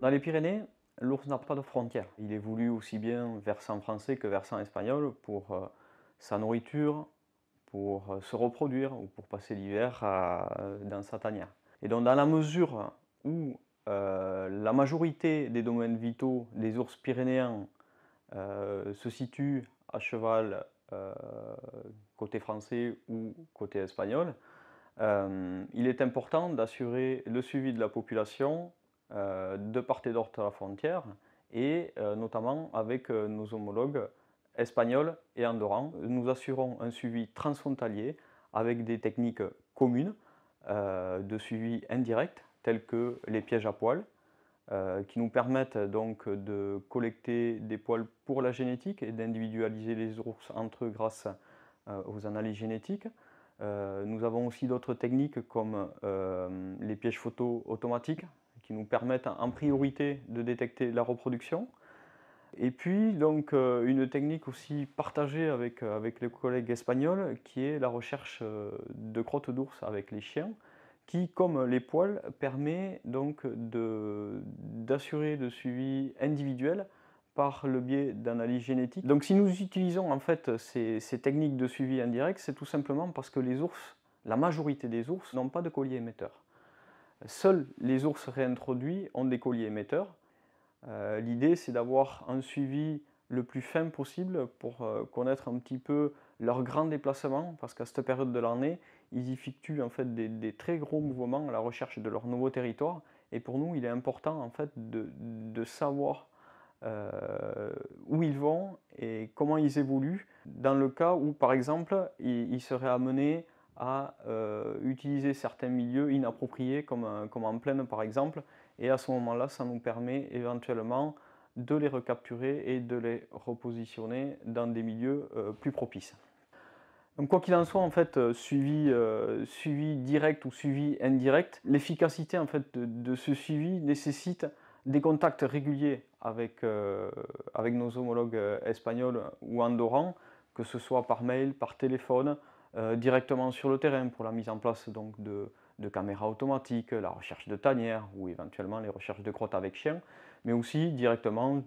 Dans les Pyrénées, l'ours n'a pas de frontières. Il évolue aussi bien versant français que versant espagnol pour sa nourriture, pour se reproduire ou pour passer l'hiver dans sa tanière. Et donc dans la mesure où la majorité des domaines vitaux des ours pyrénéens se situent à cheval côté français ou côté espagnol, il est important d'assurer le suivi de la population de part et d'autre de la frontière et notamment avec nos homologues espagnols et andorrans. Nous assurons un suivi transfrontalier avec des techniques communes de suivi indirect telles que les pièges à poils qui nous permettent donc de collecter des poils pour la génétique et d'individualiser les ours entre eux grâce aux analyses génétiques. Nous avons aussi d'autres techniques comme les pièges photo automatiques qui nous permettent en priorité de détecter la reproduction. Et puis donc une technique aussi partagée avec les collègues espagnols qui est la recherche de crottes d'ours avec les chiens qui, comme les poils, permet donc d'assurer le suivi individuel par le biais d'analyses génétiques. Donc si nous utilisons en fait ces techniques de suivi indirect, c'est tout simplement parce que les ours, la majorité des ours, n'ont pas de collier émetteur. Seuls les ours réintroduits ont des colliers émetteurs. L'idée c'est d'avoir un suivi le plus fin possible pour connaître un petit peu leurs grands déplacements, parce qu'à cette période de l'année, ils effectuent en fait des très gros mouvements à la recherche de leur nouveau territoire. Et pour nous, il est important en fait de savoir où ils vont et comment ils évoluent, dans le cas où, par exemple, ils seraient amenés à utiliser certains milieux inappropriés, comme en plaine par exemple, et à ce moment-là, ça nous permet éventuellement de les recapturer et de les repositionner dans des milieux plus propices. Donc quoi qu'il en soit, en fait, suivi direct ou suivi indirect, l'efficacité en fait, de ce suivi nécessite des contacts réguliers avec nos homologues espagnols ou andorrans, que ce soit par mail, par téléphone, directement sur le terrain pour la mise en place donc, de caméras automatiques, la recherche de tanières ou éventuellement les recherches de crottes avec chiens, mais aussi directement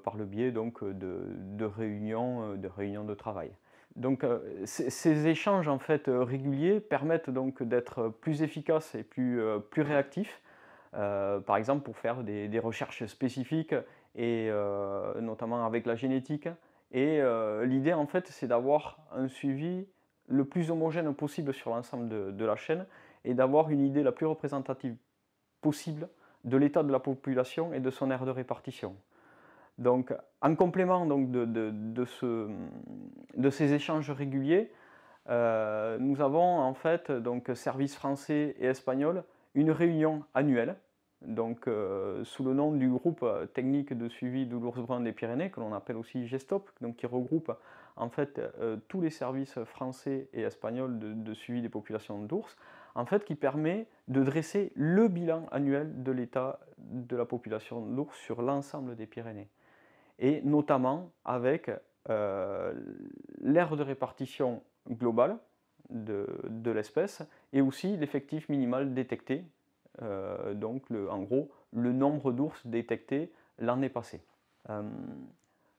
par le biais donc, de réunions de travail. Donc ces échanges en fait, réguliers permettent donc d'être plus efficaces et plus réactifs, par exemple pour faire des recherches spécifiques et notamment avec la génétique. Et l'idée en fait c'est d'avoir un suivi le plus homogène possible sur l'ensemble de la chaîne et d'avoir une idée la plus représentative possible de l'état de la population et de son aire de répartition. Donc, en complément donc, de ces échanges réguliers, nous avons en fait, donc, services français et espagnol, une réunion annuelle, donc, sous le nom du groupe technique de suivi de l'ours brun des Pyrénées, que l'on appelle aussi GESTOP, donc, qui regroupe en fait tous les services français et espagnols de suivi des populations d'ours, en fait, qui permet de dresser le bilan annuel de l'état de la population d'ours sur l'ensemble des Pyrénées et notamment avec l'aire de répartition globale de l'espèce et aussi l'effectif minimal détecté, donc en gros le nombre d'ours détectés l'année passée.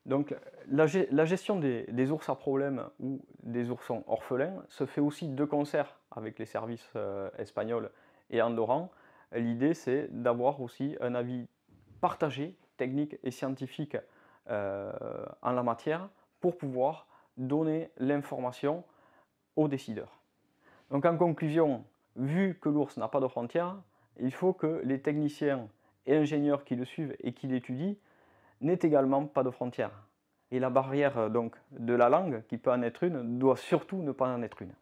Donc la gestion des ours à problème ou des oursons orphelins se fait aussi de concert avec les services espagnols et andorrans. L'idée c'est d'avoir aussi un avis partagé, technique et scientifique en la matière pour pouvoir donner l'information aux décideurs. Donc en conclusion, vu que l'ours n'a pas de frontières, il faut que les techniciens et ingénieurs qui le suivent et qui l'étudient n'aient également pas de frontières. Et la barrière donc, de la langue, qui peut en être une, doit surtout ne pas en être une.